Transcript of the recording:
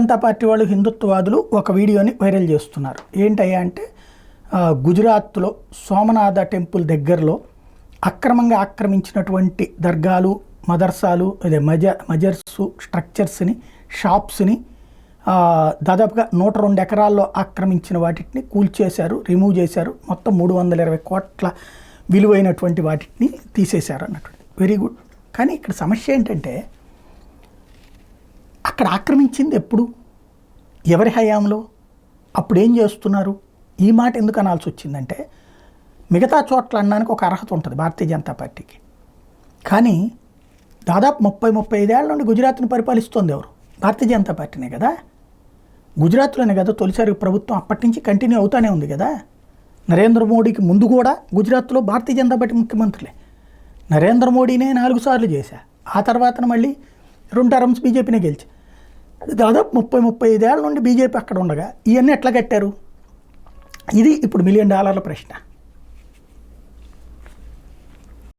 Janata party వాళ్ళు హిందుత్వవాదులు ఒక వీడియోని వైరల్ చేస్తున్నారు. ఏంటయ్యా అంటే గుజరాత్లో సోమనాథ టెంపుల్ దగ్గరలో అక్రమంగా ఆక్రమించినటువంటి దర్గాలు, మదర్సాలు, అదే మజర్సు స్ట్రక్చర్స్ని, షాప్స్ని దాదాపుగా 102 ఎకరాల్లో ఆక్రమించిన వాటిని కూల్చేశారు, రిమూవ్ చేశారు. మొత్తం 320 కోట్ల విలువైనటువంటి వాటిని తీసేశారు అన్నటువంటి. Very good. కానీ ఇక్కడ సమస్య ఏంటంటే అక్కడ ఆక్రమించింది ఎప్పుడు, ఎవరి హయాంలో, అప్పుడు ఏం చేస్తున్నారు? ఈ మాట ఎందుకు అనాల్సి వచ్చిందంటే మిగతా చోట్ల అనడానికి ఒక అర్హత ఉంటుంది భారతీయ జనతా పార్టీకి. కానీ దాదాపు 30-35 ఏళ్ల నుండి గుజరాత్ని పరిపాలిస్తోంది ఎవరు? భారతీయ జనతా పార్టీనే కదా. గుజరాత్లోనే కదా తొలిసారి ప్రభుత్వం, అప్పటి నుంచి కంటిన్యూ అవుతానే ఉంది కదా. నరేంద్ర మోడీకి ముందు కూడా గుజరాత్లో భారతీయ జనతా పార్టీ ముఖ్యమంత్రులే. నరేంద్ర మోడీనే 4 సార్లు చేశా, ఆ తర్వాత మళ్ళీ 2 టర్మ్స్ బీజేపీనే గెలిచి, దాదాపు 30-35 ఏళ్ల నుండి బీజేపీ అక్కడ ఉండగా ఇవన్నీ ఎట్లా కట్టారు? ఇది ఇప్పుడు $1 మిలియన్ ప్రశ్న.